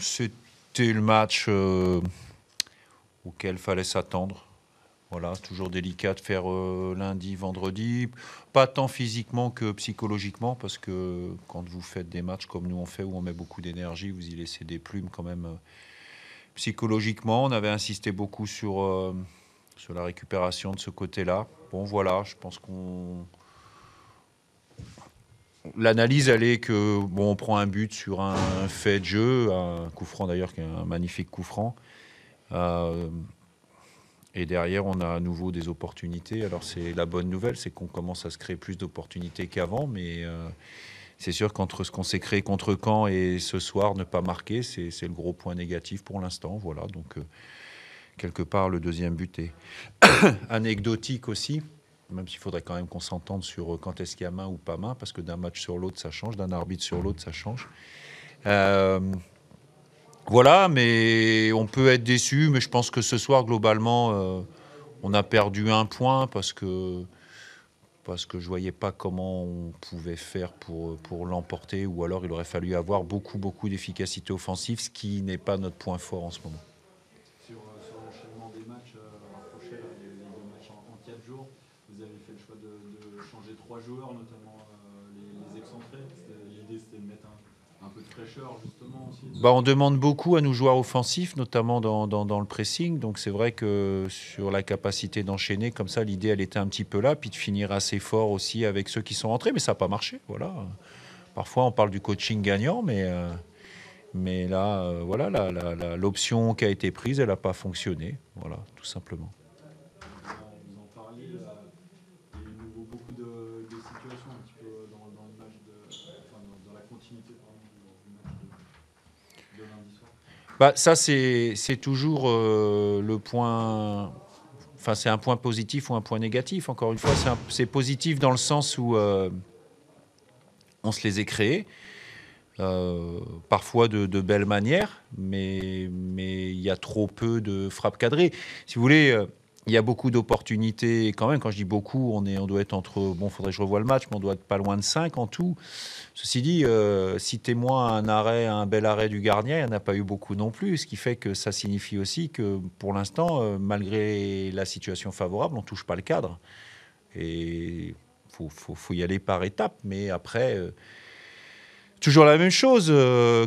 C'était le match auquel fallait s'attendre. Voilà, toujours délicat de faire lundi, vendredi. Pas tant physiquement que psychologiquement, parce que quand vous faites des matchs comme nous on fait, où on met beaucoup d'énergie, vous y laissez des plumes quand même. Psychologiquement, on avait insisté beaucoup sur la récupération de ce côté-là. Bon, voilà, je pense qu'on... L'analyse, elle est que, bon, on prend un but sur un fait de jeu, un coup franc d'ailleurs, qui est un magnifique coup franc. Et derrière, on a à nouveau des opportunités. Alors, c'est la bonne nouvelle, c'est qu'on commence à se créer plus d'opportunités qu'avant. Mais c'est sûr qu'entre ce qu'on s'est créé contre Caen et ce soir, ne pas marquer, c'est le gros point négatif pour l'instant. Voilà, donc quelque part, le deuxième but est anecdotique aussi. Même s'il faudrait quand même qu'on s'entende sur quand est-ce qu'il y a main ou pas main, parce que d'un match sur l'autre, ça change. D'un arbitre sur l'autre, ça change. Voilà, mais on peut être déçu. Mais je pense que ce soir, globalement, on a perdu un point parce que je voyais pas comment on pouvait faire pour l'emporter, ou alors il aurait fallu avoir beaucoup d'efficacité offensive, ce qui n'est pas notre point fort en ce moment. Sur l'enchaînement des matchs rapprochés, les deux matchs en 4 jours, vous avez fait le choix de changer 3 joueurs, notamment les excentrés. L'idée c'était de mettre un peu de fraîcheur justement aussi. On demande beaucoup à nos joueurs offensifs, notamment dans le pressing. Donc c'est vrai que sur la capacité d'enchaîner, comme ça, l'idée, elle était un petit peu là, puis de finir assez fort aussi avec ceux qui sont rentrés. Mais ça n'a pas marché. Voilà. Parfois, on parle du coaching gagnant, mais là, voilà, l'option qui a été prise, elle n'a pas fonctionné. Voilà, tout simplement. Vous en parliez, il y a eu de nouveau beaucoup de situations un petit peu dans le match, dans la continuité du match de lundi soir. Ça, c'est toujours le point... Enfin, c'est un point positif ou un point négatif. Encore une fois, c'est positif dans le sens où on se les est créés, parfois de belles manières, mais il y a trop peu de frappes cadrées. Si vous voulez, il y a beaucoup d'opportunités quand même. Quand je dis beaucoup, on doit être entre... Bon, il faudrait que je revoie le match, mais on doit être pas loin de 5 en tout. Ceci dit, citez-moi un bel arrêt du gardien, il n'y en a pas eu beaucoup non plus, ce qui fait que ça signifie aussi que pour l'instant, malgré la situation favorable, on ne touche pas le cadre. Et il faut y aller par étapes, mais après... toujours la même chose,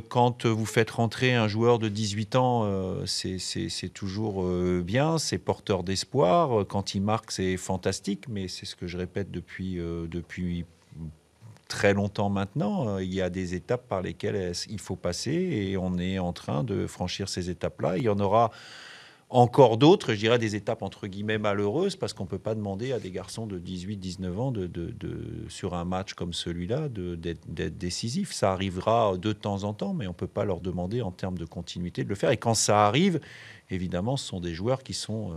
quand vous faites rentrer un joueur de 18 ans, c'est toujours bien, c'est porteur d'espoir. Quand il marque, c'est fantastique, mais c'est ce que je répète depuis très longtemps maintenant. Il y a des étapes par lesquelles il faut passer et on est en train de franchir ces étapes-là. Il y en aura encore d'autres, je dirais des étapes entre guillemets malheureuses, parce qu'on ne peut pas demander à des garçons de 18-19 ans sur un match comme celui-là d'être décisif. Ça arrivera de temps en temps, mais on ne peut pas leur demander en termes de continuité de le faire. Et quand ça arrive, évidemment, ce sont des joueurs qui sont,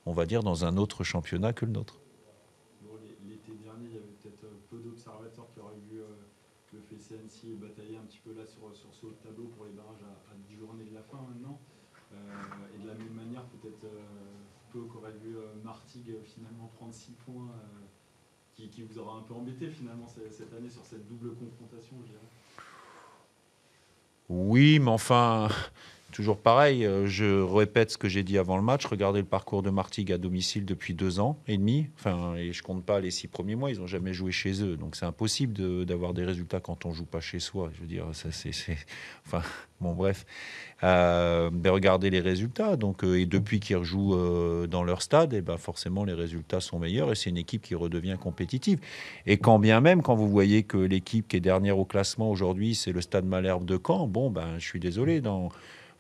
on va dire, dans un autre championnat que le nôtre. L'été dernier, il y avait peut-être peu d'observateurs qui auraient vu le FC Annecy batailler un petit peu là sur ce haut de tableau pour les barrages à 10 journées de la fin maintenant. Et de la même manière, peut-être peu qu'aurait vu Martigues finalement prendre 6 points, qui vous aura un peu embêté finalement cette année sur cette double confrontation, je dirais. Oui, mais enfin, toujours pareil, je répète ce que j'ai dit avant le match. Regardez le parcours de Martigues à domicile depuis 2 ans et demi. Enfin, et je compte pas les 6 premiers mois, ils n'ont jamais joué chez eux. Donc c'est impossible d'avoir des résultats quand on joue pas chez soi. Je veux dire, ça c'est... Enfin, bon, bref. Regardez les résultats. Donc, et depuis qu'ils rejouent dans leur stade, et forcément les résultats sont meilleurs et c'est une équipe qui redevient compétitive. Et quand bien même, quand vous voyez que l'équipe qui est dernière au classement aujourd'hui, c'est le Stade Malherbe de Caen, bon, je suis désolé.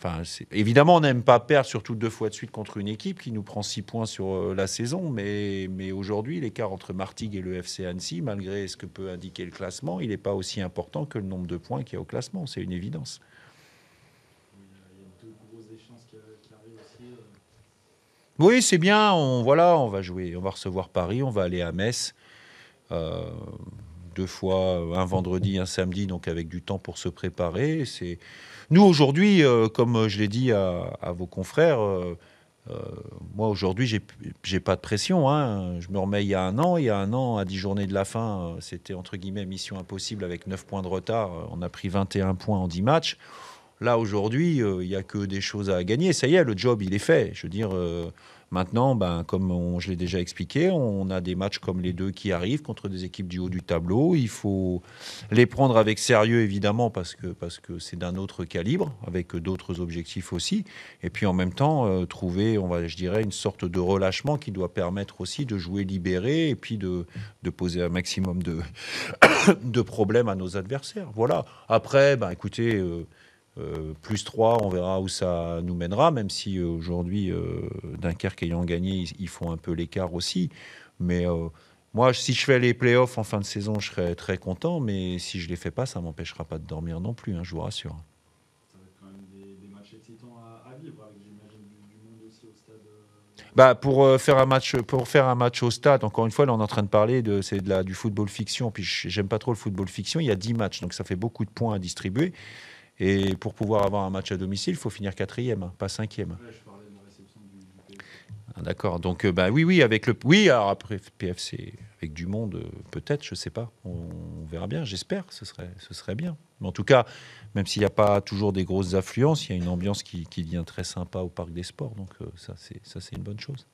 Enfin, évidemment, on n'aime pas perdre, surtout 2 fois de suite contre une équipe qui nous prend 6 points sur la saison. Mais aujourd'hui, l'écart entre Martigues et le FC Annecy, malgré ce que peut indiquer le classement, il n'est pas aussi important que le nombre de points qu'il y a au classement. C'est une évidence. Oui, c'est bien. On va jouer. On va recevoir Paris. On va aller à Metz. 2 fois, un vendredi, un samedi, donc avec du temps pour se préparer. Nous, aujourd'hui, comme je l'ai dit à vos confrères, moi, aujourd'hui, j'ai pas de pression. Hein. Je me remets il y a un an. Il y a un an, à 10 journées de la fin, c'était entre guillemets mission impossible avec 9 points de retard. On a pris 21 points en 10 matchs. là, aujourd'hui, il n'y a que des choses à gagner. Ça y est, le job, il est fait. Je veux dire, maintenant, ben, je l'ai déjà expliqué, on a des matchs comme les deux qui arrivent contre des équipes du haut du tableau. Il faut les prendre avec sérieux, évidemment, parce que c'est d'un autre calibre, avec d'autres objectifs aussi. Et puis, en même temps, trouver, je dirais, une sorte de relâchement qui doit permettre aussi de jouer libéré et puis de poser un maximum de problèmes à nos adversaires. Voilà. Après, ben, écoutez, plus 3, on verra où ça nous mènera, même si aujourd'hui, Dunkerque ayant gagné, ils font un peu l'écart aussi. Mais moi, si je fais les playoffs en fin de saison, je serai très content. Mais si je ne les fais pas, ça ne m'empêchera pas de dormir non plus, hein, je vous rassure. Ça va être quand même des matchs excitants à vivre, avec j'imagine du monde aussi au stade. Bah, pour faire un match au stade, encore une fois, là, on est en train de parler du football fiction. Puis j'aime pas trop le football fiction. Il y a 10 matchs, donc ça fait beaucoup de points à distribuer. Et pour pouvoir avoir un match à domicile, il faut finir quatrième, hein, pas cinquième. Ouais, je parlais de la réception du PFC. Ah, d'accord. Donc, bah, oui, oui, alors après, PFC, avec du monde, peut-être, je sais pas. On verra bien, j'espère, ce serait bien. Mais en tout cas, même s'il n'y a pas toujours des grosses affluences, il y a une ambiance qui devient très sympa au Parc des Sports. Donc, ça, c'est une bonne chose.